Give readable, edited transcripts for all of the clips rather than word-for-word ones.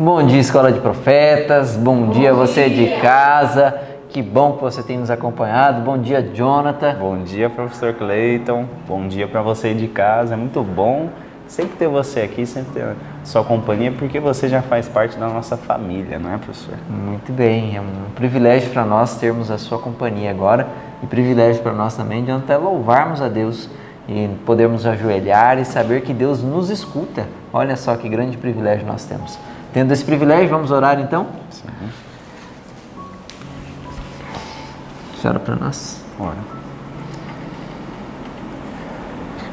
Bom dia, Escola de Profetas. Bom dia, você de casa. Que bom que você tem nos acompanhado. Bom dia, Jonathan. Bom dia, professor Cleiton. Bom dia para você de casa. É muito bom sempre ter você aqui, sempre ter sua companhia, porque você já faz parte da nossa família, não é, professor? Muito bem. É um privilégio para nós termos a sua companhia agora e privilégio para nós também de até louvarmos a Deus e podermos ajoelhar e saber que Deus nos escuta. Olha só que grande privilégio nós temos. Tendo esse privilégio, vamos orar então? Sim. Ora para nós. Ora.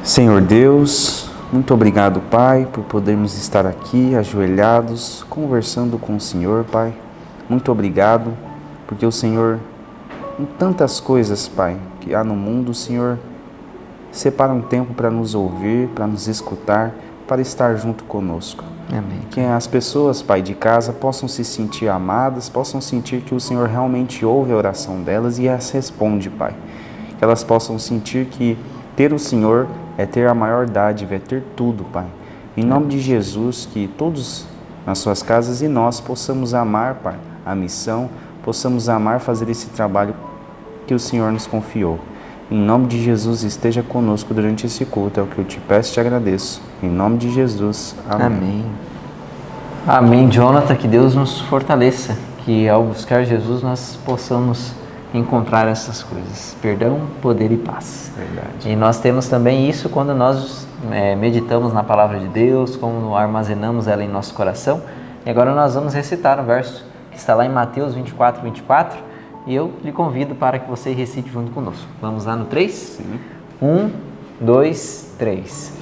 Senhor Deus, muito obrigado, Pai, por podermos estar aqui ajoelhados, conversando com o Senhor, Pai. Muito obrigado, porque o Senhor, em tantas coisas, Pai, que há no mundo, o Senhor separa um tempo para nos ouvir, para nos escutar, para estar junto conosco. Amém. Que as pessoas, Pai, de casa possam se sentir amadas, possam sentir que o Senhor realmente ouve a oração delas e as responde, Pai. Que elas possam sentir que ter o Senhor é ter a maior dádiva, é ter tudo, Pai. Em nome de Jesus, que todos nas suas casas e nós possamos amar, Pai, a missão, possamos amar fazer esse trabalho que o Senhor nos confiou. Em nome de Jesus, esteja conosco durante esse culto, é o que eu te peço e te agradeço. Em nome de Jesus, amém. Amém. Amém, Jonathan, que Deus nos fortaleça, que ao buscar Jesus nós possamos encontrar essas coisas, perdão, poder e paz. Verdade. E nós temos também isso quando nós meditamos na Palavra de Deus, como armazenamos ela em nosso coração. E agora nós vamos recitar o verso que está lá em Mateus 24, 24, e eu lhe convido para que você recite junto conosco. Vamos lá no 3? Sim. 1, 2, 3.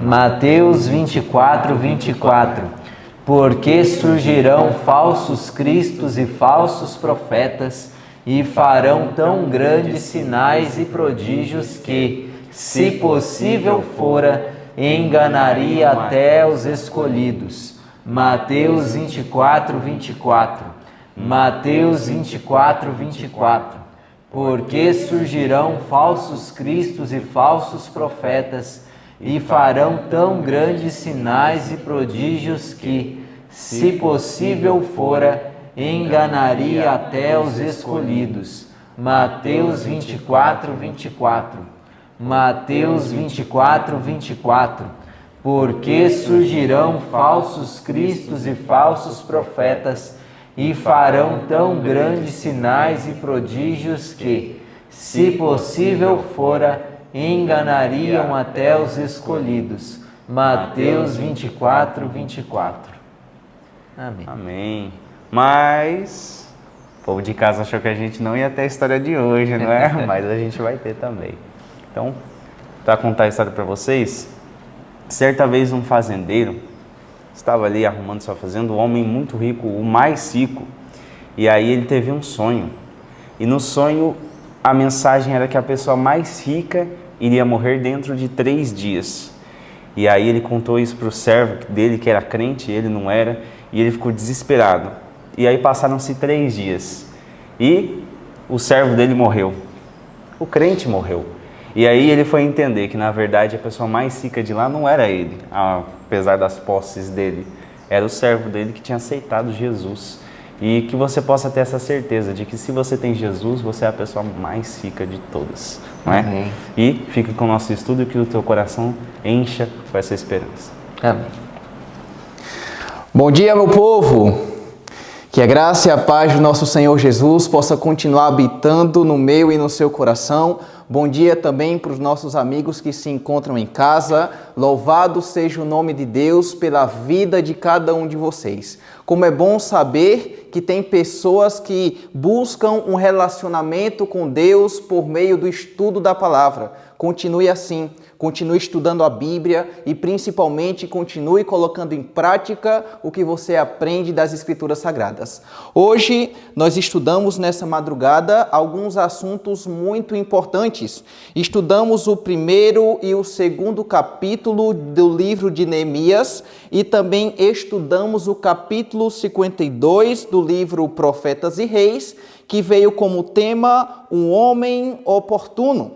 Mateus 24, 24. Porque surgirão falsos cristos e falsos profetas, e farão tão grandes sinais e prodígios que, se possível fora, enganaria até os escolhidos. Mateus 24, 24. Mateus 24, 24. Porque surgirão falsos cristos e falsos profetas, e farão tão grandes sinais e prodígios que, se possível fora, enganaria até os escolhidos. Mateus 24, 24. Mateus 24, 24. Porque surgirão falsos cristos e falsos profetas, e farão tão grandes sinais e prodígios que, se possível fora, enganariam até os escolhidos. Mateus 24, 24. Amém. Amém. Mas o povo de casa achou que a gente não ia ter a história de hoje, não é? Mas a gente vai ter também. Então, para contar a história para vocês, certa vez um fazendeiro estava ali arrumando sua fazenda, um homem muito rico, o mais rico, e aí ele teve um sonho. E no sonho, a mensagem era que a pessoa mais rica iria morrer dentro de 3 dias. E aí ele contou isso para o servo dele, que era crente, ele não era, e ele ficou desesperado. E aí passaram-se 3 dias, e o servo dele morreu, o crente morreu. E aí ele foi entender que, na verdade, a pessoa mais rica de lá não era ele, apesar das posses dele, era o servo dele que tinha aceitado Jesus. E que você possa ter essa certeza de que, se você tem Jesus, você é a pessoa mais rica de todas, não é? Amém. E fique com o nosso estudo e que o teu coração encha com essa esperança. Amém. Bom dia, meu povo! Que a graça e a paz do nosso Senhor Jesus possa continuar habitando no meu e no seu coração. Bom dia também para os nossos amigos que se encontram em casa. Louvado seja o nome de Deus pela vida de cada um de vocês. Como é bom saber que tem pessoas que buscam um relacionamento com Deus por meio do estudo da palavra. Continue assim, continue estudando a Bíblia e principalmente continue colocando em prática o que você aprende das Escrituras Sagradas. Hoje nós estudamos nessa madrugada alguns assuntos muito importantes. Estudamos o 1º e o 2º capítulo do livro de Neemias e também estudamos o capítulo 52 do livro Profetas e Reis, que veio como tema um homem oportuno.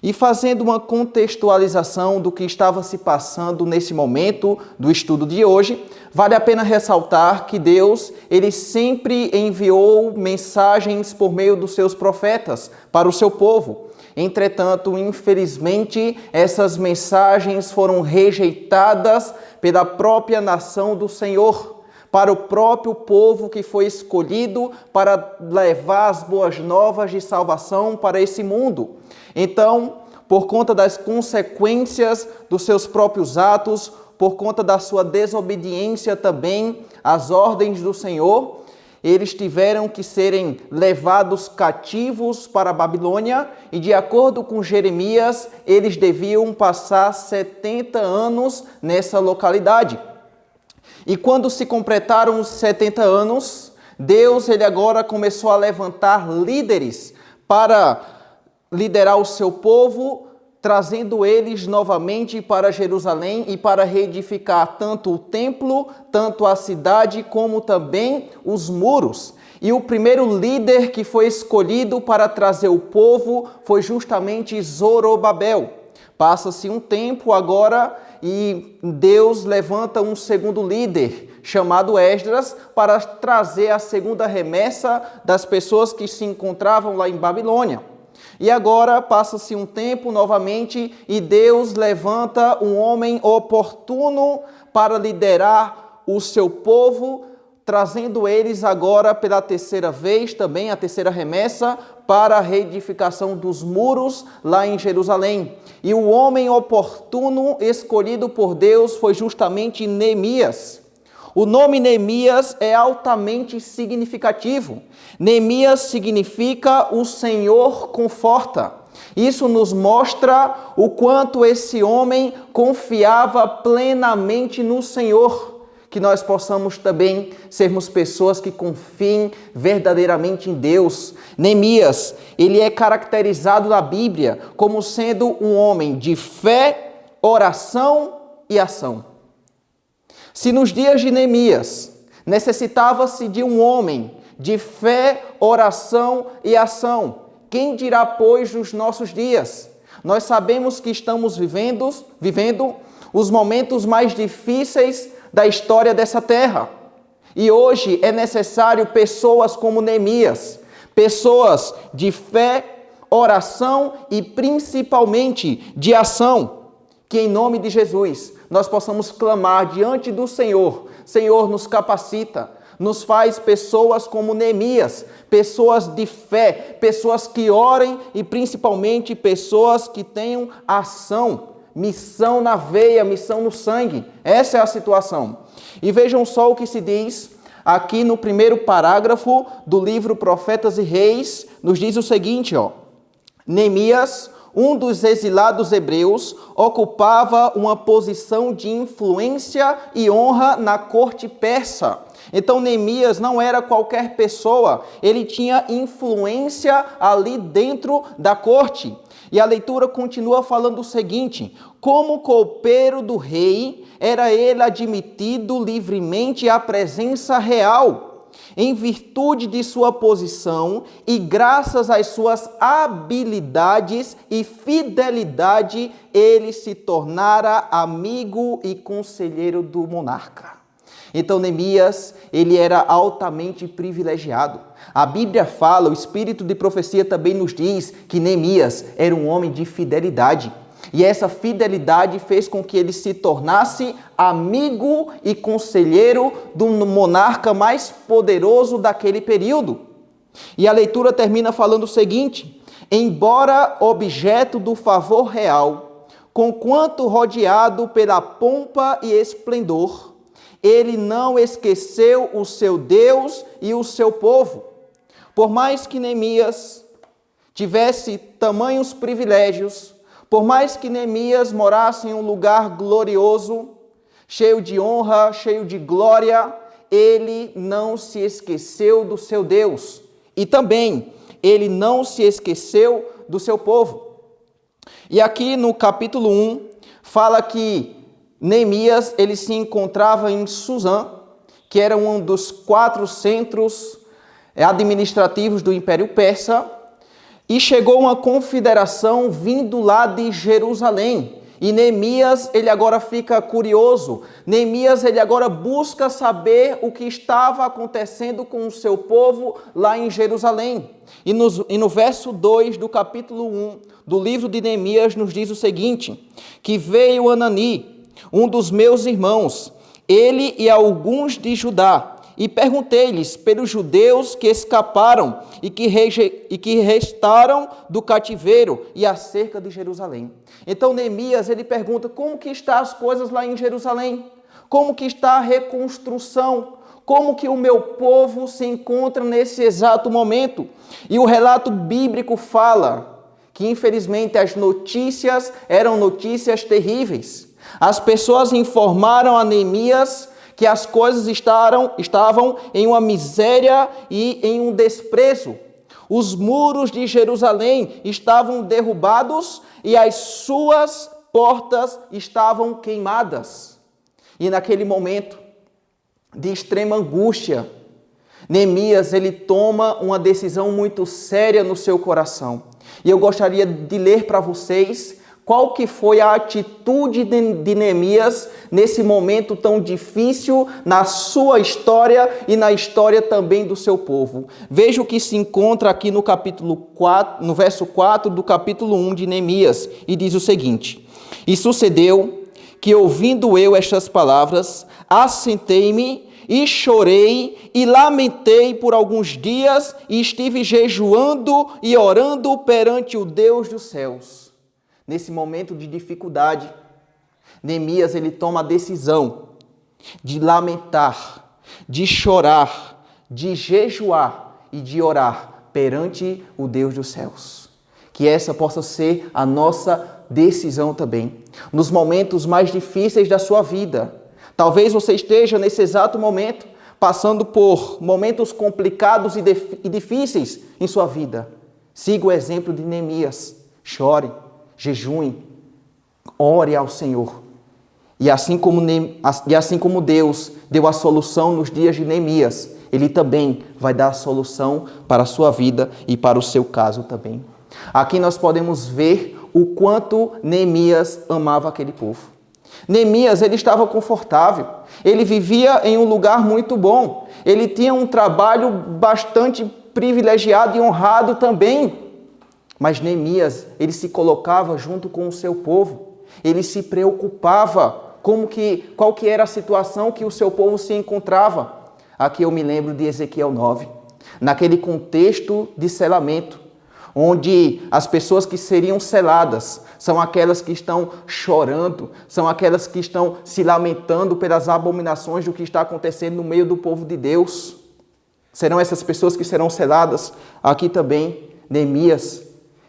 E fazendo uma contextualização do que estava se passando nesse momento do estudo de hoje, vale a pena ressaltar que Deus, ele sempre enviou mensagens por meio dos seus profetas para o seu povo. Entretanto, infelizmente, essas mensagens foram rejeitadas pela própria nação do Senhor, para o próprio povo que foi escolhido para levar as boas novas de salvação para esse mundo. Então, por conta das consequências dos seus próprios atos, por conta da sua desobediência também às ordens do Senhor, eles tiveram que serem levados cativos para a Babilônia e, de acordo com Jeremias, eles deviam passar 70 anos nessa localidade. E quando se completaram os 70 anos, Deus ele agora começou a levantar líderes para liderar o seu povo, trazendo eles novamente para Jerusalém e para reedificar tanto o templo, tanto a cidade, como também os muros. E o primeiro líder que foi escolhido para trazer o povo foi justamente Zorobabel. Passa-se um tempo agora e Deus levanta um segundo líder, chamado Esdras, para trazer a segunda remessa das pessoas que se encontravam lá em Babilônia. E agora passa-se um tempo novamente e Deus levanta um homem oportuno para liderar o seu povo, trazendo eles agora pela terceira vez, também a terceira remessa, para a reedificação dos muros lá em Jerusalém. E o homem oportuno escolhido por Deus foi justamente Neemias. O nome Neemias é altamente significativo. Neemias significa o Senhor conforta. Isso nos mostra o quanto esse homem confiava plenamente no Senhor. Que nós possamos também sermos pessoas que confiem verdadeiramente em Deus. Neemias, ele é caracterizado na Bíblia como sendo um homem de fé, oração e ação. Se nos dias de Neemias necessitava-se de um homem de fé, oração e ação, quem dirá, pois, nos nossos dias? Nós sabemos que estamos vivendo os momentos mais difíceis da história dessa terra. E hoje é necessário pessoas como Neemias, pessoas de fé, oração e principalmente de ação, que em nome de Jesus nós possamos clamar diante do Senhor. Senhor, nos capacita, nos faz pessoas como Neemias, pessoas de fé, pessoas que orem e principalmente pessoas que tenham ação, missão na veia, missão no sangue. Essa é a situação. E vejam só o que se diz aqui no primeiro parágrafo do livro Profetas e Reis, nos diz o seguinte, Neemias, um dos exilados hebreus, ocupava uma posição de influência e honra na corte persa. Então Neemias não era qualquer pessoa, ele tinha influência ali dentro da corte. E a leitura continua falando o seguinte: como copeiro do rei, era ele admitido livremente à presença real. Em virtude de sua posição e graças às suas habilidades e fidelidade, ele se tornara amigo e conselheiro do monarca. Então Neemias, ele era altamente privilegiado. A Bíblia fala, o espírito de profecia também nos diz que Neemias era um homem de fidelidade. E essa fidelidade fez com que ele se tornasse amigo e conselheiro do monarca mais poderoso daquele período. E a leitura termina falando o seguinte: embora objeto do favor real, conquanto rodeado pela pompa e esplendor, ele não esqueceu o seu Deus e o seu povo. Por mais que Neemias tivesse tamanhos privilégios, por mais que Neemias morasse em um lugar glorioso, cheio de honra, cheio de glória, ele não se esqueceu do seu Deus. E também, ele não se esqueceu do seu povo. E aqui no capítulo 1, fala que Neemias, ele se encontrava em Suzã, que era um dos 4 centros administrativos do Império Persa, e chegou uma confederação vindo lá de Jerusalém. E Neemias, ele agora fica curioso. Neemias, ele agora busca saber o que estava acontecendo com o seu povo lá em Jerusalém. E no verso 2 do capítulo 1 do livro de Neemias nos diz o seguinte: que veio Anani, um dos meus irmãos, ele e alguns de Judá, e perguntei-lhes pelos judeus que escaparam e que restaram do cativeiro e acerca de Jerusalém. Então Neemias, ele pergunta como que estão as coisas lá em Jerusalém, como que está a reconstrução, como que o meu povo se encontra nesse exato momento. E o relato bíblico fala que infelizmente as notícias eram notícias terríveis. As pessoas informaram a Neemias que as coisas estavam em uma miséria e em um desprezo. Os muros de Jerusalém estavam derrubados e as suas portas estavam queimadas. E naquele momento de extrema angústia, Neemias, ele toma uma decisão muito séria no seu coração. E eu gostaria de ler para vocês qual que foi a atitude de Neemias nesse momento tão difícil na sua história e na história também do seu povo. Veja o que se encontra aqui no capítulo 4, no verso 4 do capítulo 1 de Neemias, e diz o seguinte: e sucedeu que, ouvindo eu estas palavras, assentei-me e chorei e lamentei por alguns dias e estive jejuando e orando perante o Deus dos céus. Nesse momento de dificuldade, Neemias, ele toma a decisão de lamentar, de chorar, de jejuar e de orar perante o Deus dos céus. Que essa possa ser a nossa decisão também. Nos momentos mais difíceis da sua vida, talvez você esteja nesse exato momento passando por momentos complicados e difíceis em sua vida. Siga o exemplo de Neemias. Chore, jejue, ore ao Senhor. E assim como Deus deu a solução nos dias de Neemias, Ele também vai dar a solução para a sua vida e para o seu caso também. Aqui nós podemos ver o quanto Neemias amava aquele povo. Neemias, ele estava confortável, ele vivia em um lugar muito bom, ele tinha um trabalho bastante privilegiado e honrado também. Mas Neemias, ele se colocava junto com o seu povo, ele se preocupava qual que era a situação que o seu povo se encontrava. Aqui eu me lembro de Ezequiel 9, naquele contexto de selamento, onde as pessoas que seriam seladas são aquelas que estão chorando, são aquelas que estão se lamentando pelas abominações do que está acontecendo no meio do povo de Deus. Serão essas pessoas que serão seladas. Aqui também, Neemias,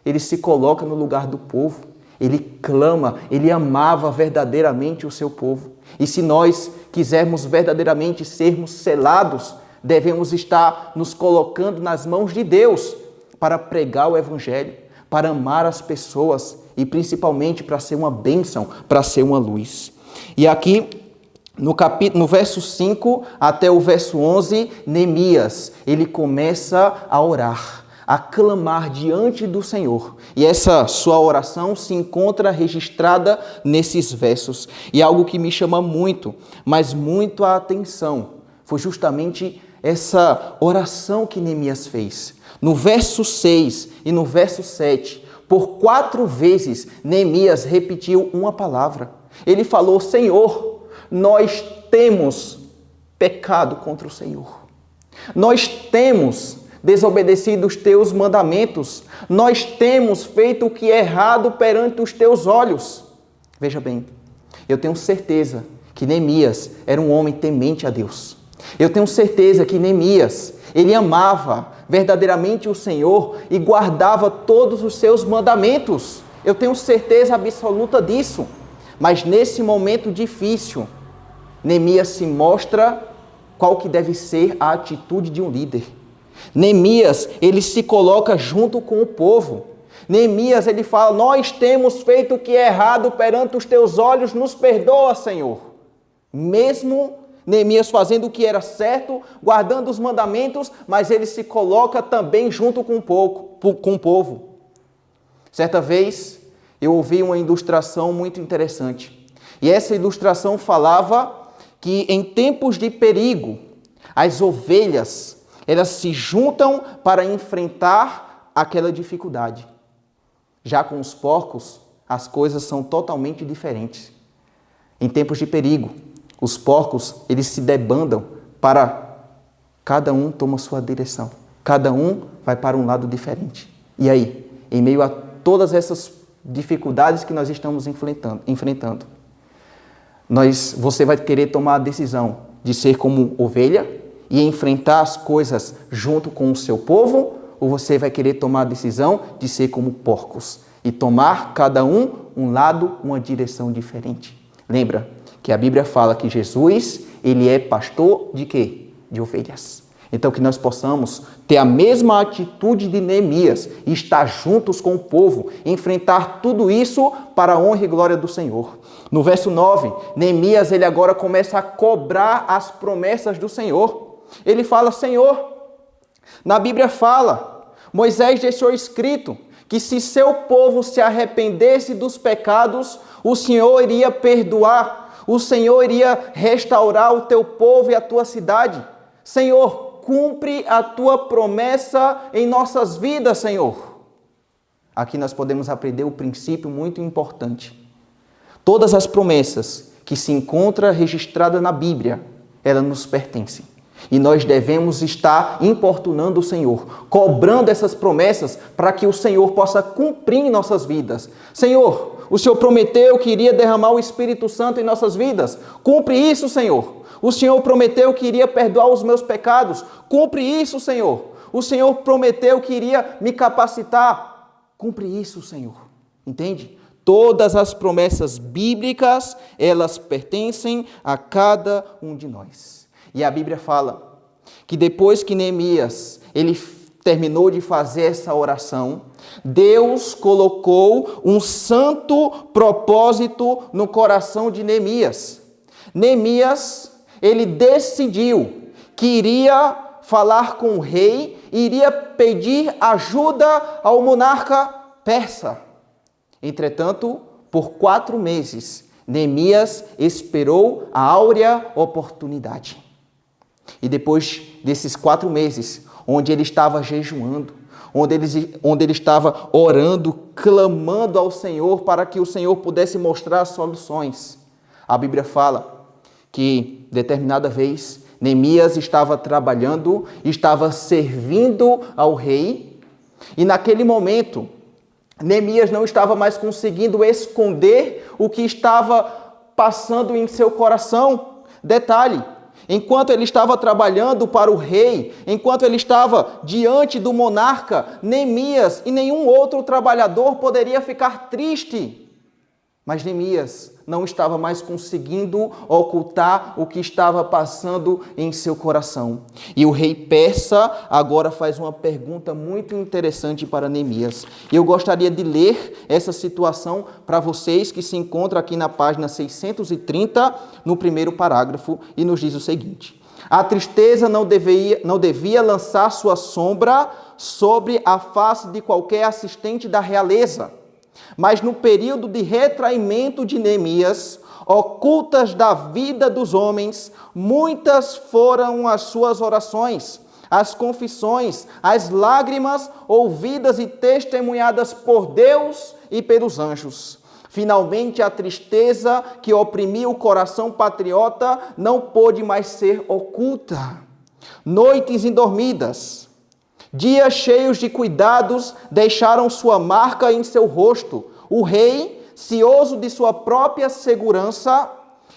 ele se coloca no lugar do povo, ele clama, ele amava verdadeiramente o seu povo. E se nós quisermos verdadeiramente sermos selados, devemos estar nos colocando nas mãos de Deus para pregar o Evangelho, para amar as pessoas e principalmente para ser uma bênção, para ser uma luz. E aqui, no verso 5 até o verso 11, Neemias, ele começa a orar, a clamar diante do Senhor. E essa sua oração se encontra registrada nesses versos. E algo que me chama muito, mas muito a atenção, foi justamente essa oração que Neemias fez. No verso 6 e no verso 7, por 4 vezes, Neemias repetiu uma palavra. Ele falou: Senhor, nós temos pecado contra o Senhor. Nós temos desobedecido os teus mandamentos. Nós temos feito o que é errado perante os teus olhos. Veja bem, eu tenho certeza que Neemias era um homem temente a Deus. Eu tenho certeza que Neemias, ele amava verdadeiramente o Senhor e guardava todos os seus mandamentos. Eu tenho certeza absoluta disso. Mas nesse momento difícil, Neemias se mostra qual que deve ser a atitude de um líder. Neemias, ele se coloca junto com o povo. Neemias, ele fala: nós temos feito o que é errado perante os teus olhos, nos perdoa, Senhor. Mesmo Neemias fazendo o que era certo, guardando os mandamentos, mas ele se coloca também junto com o povo. Certa vez, eu ouvi uma ilustração muito interessante. E essa ilustração falava que em tempos de perigo, as ovelhas, elas se juntam para enfrentar aquela dificuldade. Já com os porcos, as coisas são totalmente diferentes. Em tempos de perigo, os porcos, eles se debandam para cada um toma sua direção. Cada um vai para um lado diferente. E aí, em meio a todas essas dificuldades que nós estamos enfrentando, você vai querer tomar a decisão de ser como ovelha e enfrentar as coisas junto com o seu povo, ou você vai querer tomar a decisão de ser como porcos e tomar cada um lado, uma direção diferente. Lembra que a Bíblia fala que Jesus, ele é pastor de quê? De ovelhas. Então que nós possamos ter a mesma atitude de Neemias, estar juntos com o povo, enfrentar tudo isso para a honra e glória do Senhor. No verso 9, Neemias, ele agora começa a cobrar as promessas do Senhor. Ele fala, Senhor, na Bíblia fala, Moisés deixou escrito que se seu povo se arrependesse dos pecados, o Senhor iria perdoar, o Senhor iria restaurar o teu povo e a tua cidade. Senhor, cumpre a tua promessa em nossas vidas, Senhor. Aqui nós podemos aprender um princípio muito importante. Todas as promessas que se encontram registradas na Bíblia, elas nos pertencem. E nós devemos estar importunando o Senhor, cobrando essas promessas para que o Senhor possa cumprir em nossas vidas. Senhor, o Senhor prometeu que iria derramar o Espírito Santo em nossas vidas. Cumpre isso, Senhor. O Senhor prometeu que iria perdoar os meus pecados. Cumpre isso, Senhor. O Senhor prometeu que iria me capacitar. Cumpre isso, Senhor. Entende? Todas as promessas bíblicas, elas pertencem a cada um de nós. E a Bíblia fala que depois que Neemias, ele terminou de fazer essa oração, Deus colocou um santo propósito no coração de Neemias. Neemias, ele decidiu que iria falar com o rei, iria pedir ajuda ao monarca persa. Entretanto, por 4 meses, Neemias esperou a áurea oportunidade. E depois desses 4 meses, onde ele estava jejuando, onde ele estava orando, clamando ao Senhor para que o Senhor pudesse mostrar soluções, a Bíblia fala que, determinada vez, Neemias estava trabalhando, estava servindo ao rei, e naquele momento, Neemias não estava mais conseguindo esconder o que estava passando em seu coração. Detalhe, enquanto ele estava trabalhando para o rei, enquanto ele estava diante do monarca, Neemias e nenhum outro trabalhador poderia ficar triste. Mas Neemias não estava mais conseguindo ocultar o que estava passando em seu coração. E o rei persa agora faz uma pergunta muito interessante para Neemias. Eu gostaria de ler essa situação para vocês, que se encontra aqui na página 630, no primeiro parágrafo, e nos diz o seguinte: a tristeza não devia lançar sua sombra sobre a face de qualquer assistente da realeza. Mas no período de retraimento de Neemias, ocultas da vida dos homens, muitas foram as suas orações, as confissões, as lágrimas ouvidas e testemunhadas por Deus e pelos anjos. Finalmente, a tristeza que oprimia o coração patriota não pôde mais ser oculta. Noites indormidas, dias cheios de cuidados deixaram sua marca em seu rosto. O rei, cioso de sua própria segurança,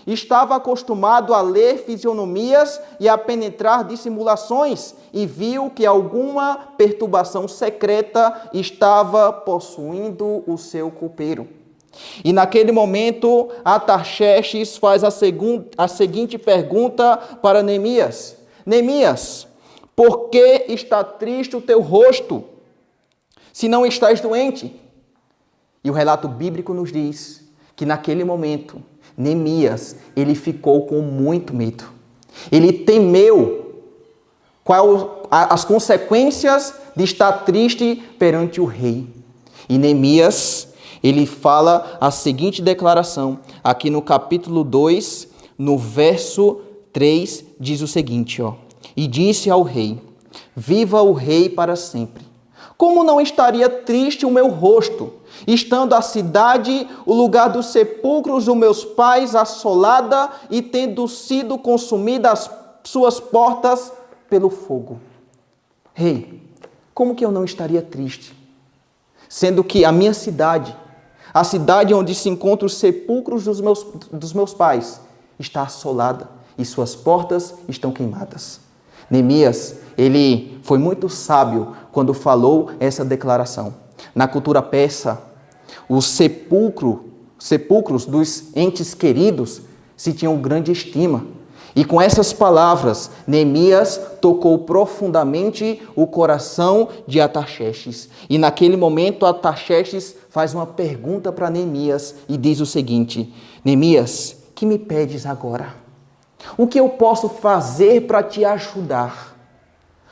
estava acostumado a ler fisionomias e a penetrar dissimulações e viu que alguma perturbação secreta estava possuindo o seu copeiro. E naquele momento, Artaxerxes faz a seguinte pergunta para Neemias: Neemias, por que está triste o teu rosto, se não estás doente? E o relato bíblico nos diz que naquele momento, Neemias, ele ficou com muito medo. Ele temeu as consequências de estar triste perante o rei. E Neemias, ele fala a seguinte declaração, aqui no capítulo 2, no verso 3, diz o seguinte, ó. E disse ao rei, viva o rei para sempre. Como não estaria triste o meu rosto, estando a cidade, o lugar dos sepulcros dos meus pais, assolada e tendo sido consumida as suas portas pelo fogo? Rei, como que eu não estaria triste? Sendo que a minha cidade, a cidade onde se encontram os sepulcros dos meus pais, está assolada e suas portas estão queimadas. Neemias, ele foi muito sábio quando falou essa declaração. Na cultura persa, os sepulcros dos entes queridos se tinham grande estima. E com essas palavras, Neemias tocou profundamente o coração de Artaxerxes. E naquele momento, Artaxerxes faz uma pergunta para Neemias e diz o seguinte, Neemias, que me pedes agora? O que eu posso fazer para te ajudar?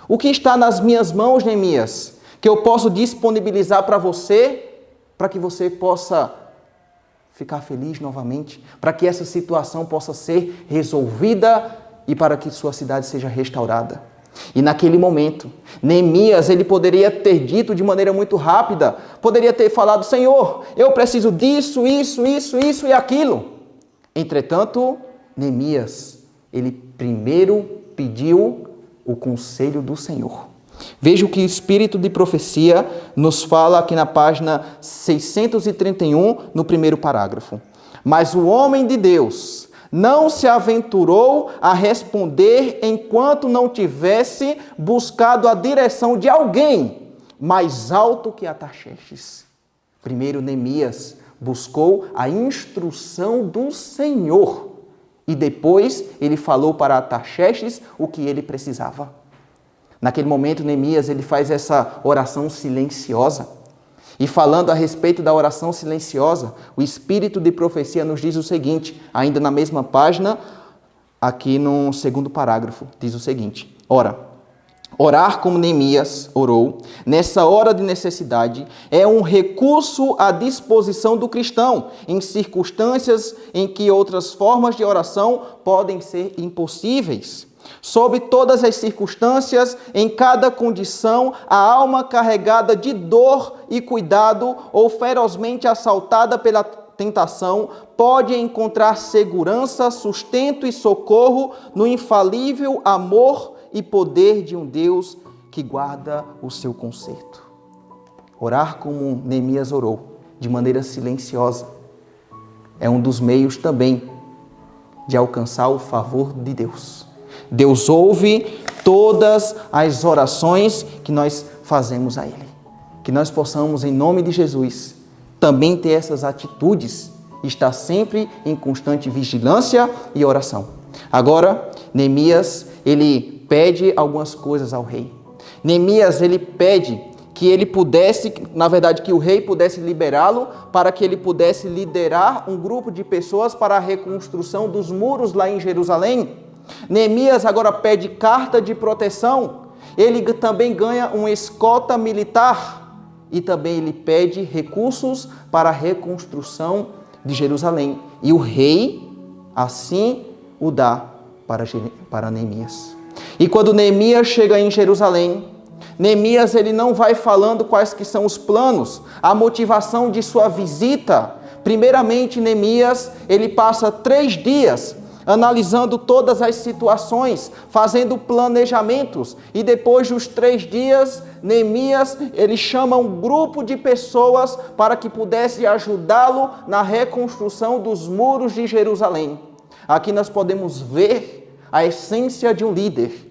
O que está nas minhas mãos, Neemias, que eu posso disponibilizar para você, para que você possa ficar feliz novamente, para que essa situação possa ser resolvida e para que sua cidade seja restaurada? E naquele momento, Neemias, ele poderia ter dito de maneira muito rápida, poderia ter falado, Senhor, eu preciso disso, isso e aquilo. Entretanto, Neemias, ele primeiro pediu o conselho do Senhor. Veja o que o Espírito de Profecia nos fala aqui na página 631, no primeiro parágrafo. Mas o homem de Deus não se aventurou a responder enquanto não tivesse buscado a direção de alguém mais alto que Artaxerxes. Primeiro, Neemias buscou a instrução do Senhor. E depois ele falou para Artaxerxes o que ele precisava. Naquele momento, Neemias ele faz essa oração silenciosa. E falando a respeito da oração silenciosa, o Espírito de Profecia nos diz o seguinte, ainda na mesma página, aqui no segundo parágrafo, diz o seguinte, orar como Neemias orou, nessa hora de necessidade, é um recurso à disposição do cristão, em circunstâncias em que outras formas de oração podem ser impossíveis. Sob todas as circunstâncias, em cada condição, a alma carregada de dor e cuidado ou ferozmente assaltada pela tentação pode encontrar segurança, sustento e socorro no infalível amor e poder de um Deus que guarda o seu conserto. Orar como Neemias orou, de maneira silenciosa, é um dos meios também de alcançar o favor de Deus. Deus ouve todas as orações que nós fazemos a Ele. Que nós possamos, em nome de Jesus, também ter essas atitudes, estar sempre em constante vigilância e oração. Agora, Neemias, ele pede algumas coisas ao rei. Neemias, ele pede que ele pudesse, na verdade, que o rei pudesse liberá-lo para que ele pudesse liderar um grupo de pessoas para a reconstrução dos muros lá em Jerusalém. Neemias agora pede carta de proteção, ele também ganha uma escolta militar e também ele pede recursos para a reconstrução de Jerusalém. E o rei assim o dá para Neemias. E quando Neemias chega em Jerusalém, Neemias ele não vai falando quais que são os planos, a motivação de sua visita. Primeiramente, Neemias ele passa 3 dias analisando todas as situações, fazendo planejamentos. E depois dos 3 dias, Neemias ele chama um grupo de pessoas para que pudesse ajudá-lo na reconstrução dos muros de Jerusalém. Aqui nós podemos ver a essência de um líder.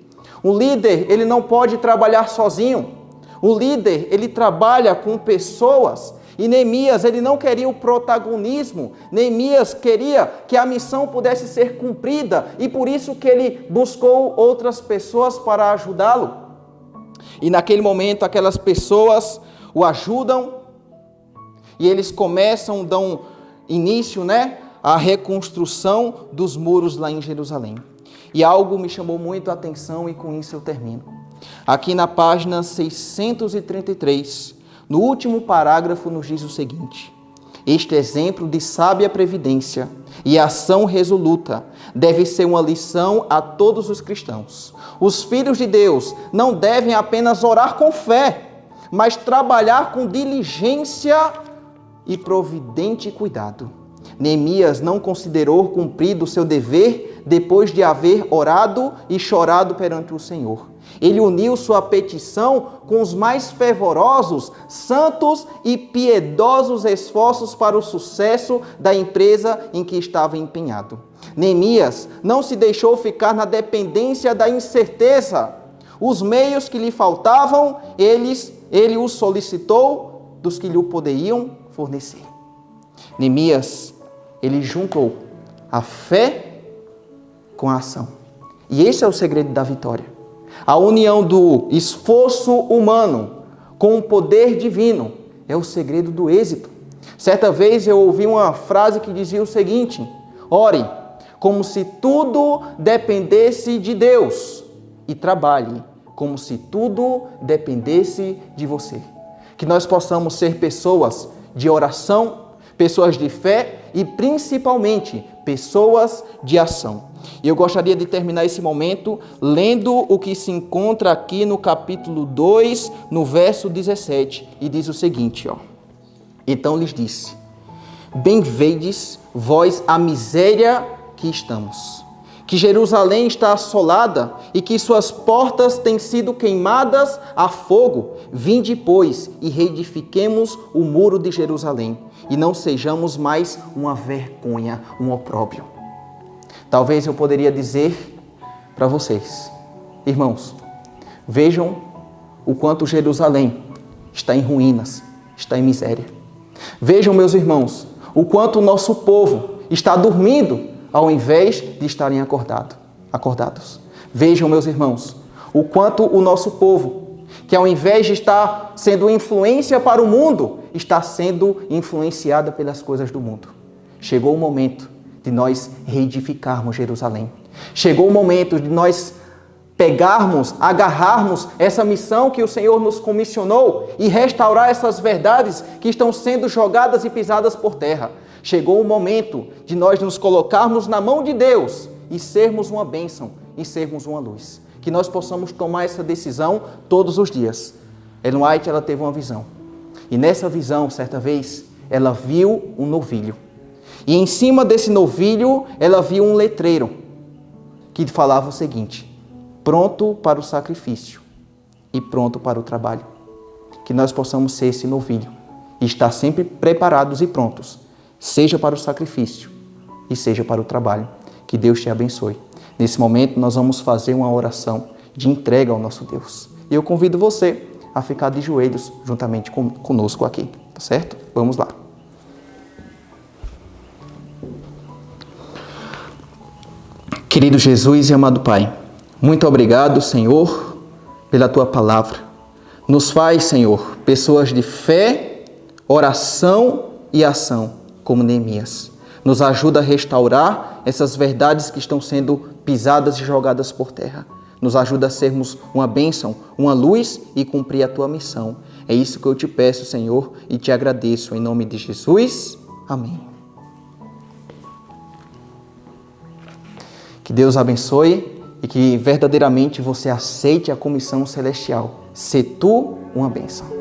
Um líder, ele não pode trabalhar sozinho. O líder, ele trabalha com pessoas. E Neemias, ele não queria o protagonismo. Neemias queria que a missão pudesse ser cumprida. E por isso que ele buscou outras pessoas para ajudá-lo. E naquele momento, aquelas pessoas o ajudam. E eles começam, dão início, à reconstrução dos muros lá em Jerusalém. E algo me chamou muito a atenção e com isso eu termino. Aqui na página 633, no último parágrafo nos diz o seguinte: Este exemplo de sábia previdência e ação resoluta deve ser uma lição a todos os cristãos. Os filhos de Deus não devem apenas orar com fé, mas trabalhar com diligência e providente cuidado. Neemias não considerou cumprido o seu dever depois de haver orado e chorado perante o Senhor. Ele uniu sua petição com os mais fervorosos, santos e piedosos esforços para o sucesso da empresa em que estava empenhado. Neemias não se deixou ficar na dependência da incerteza. Os meios que lhe faltavam, ele os solicitou dos que lhe poderiam fornecer. Neemias, ele juntou a fé com a ação. E esse é o segredo da vitória. A união do esforço humano com o poder divino é o segredo do êxito. Certa vez eu ouvi uma frase que dizia o seguinte: ore como se tudo dependesse de Deus e trabalhe como se tudo dependesse de você. Que nós possamos ser pessoas de oração, pessoas de fé e principalmente pessoas de ação. E eu gostaria de terminar esse momento lendo o que se encontra aqui no capítulo 2, no verso 17, e diz o seguinte, Então lhes disse: bem vedes vós a miséria que estamos, que Jerusalém está assolada e que suas portas têm sido queimadas a fogo. Vinde, pois, e reedifiquemos o muro de Jerusalém, e não sejamos mais uma vergonha, um opróbrio. Talvez eu poderia dizer para vocês, irmãos, vejam o quanto Jerusalém está em ruínas, está em miséria. Vejam, meus irmãos, o quanto o nosso povo está dormindo ao invés de estarem acordados. Vejam, meus irmãos, o quanto o nosso povo, que ao invés de estar sendo influência para o mundo, está sendo influenciada pelas coisas do mundo. Chegou o momento de nós reedificarmos Jerusalém. Chegou o momento de nós pegarmos, agarrarmos essa missão que o Senhor nos comissionou e restaurar essas verdades que estão sendo jogadas e pisadas por terra. Chegou o momento de nós nos colocarmos na mão de Deus e sermos uma bênção e sermos uma luz. Que nós possamos tomar essa decisão todos os dias. Ellen White, ela teve uma visão. E nessa visão, certa vez, ela viu um novilho. E em cima desse novilho, ela viu um letreiro que falava o seguinte: pronto para o sacrifício e pronto para o trabalho. Que nós possamos ser esse novilho e estar sempre preparados e prontos, seja para o sacrifício e seja para o trabalho. Que Deus te abençoe. Nesse momento, nós vamos fazer uma oração de entrega ao nosso Deus. E eu convido você a ficar de joelhos juntamente conosco aqui, tá certo? Vamos lá. Querido Jesus e amado Pai, muito obrigado, Senhor, pela Tua palavra. Nos faz, Senhor, pessoas de fé, oração e ação, como Neemias. Nos ajuda a restaurar essas verdades que estão sendo pisadas e jogadas por terra. Nos ajuda a sermos uma bênção, uma luz e cumprir a Tua missão. É isso que eu te peço, Senhor, e te agradeço. Em nome de Jesus. Amém. Que Deus abençoe e que verdadeiramente você aceite a comissão celestial. Se tu uma bênção.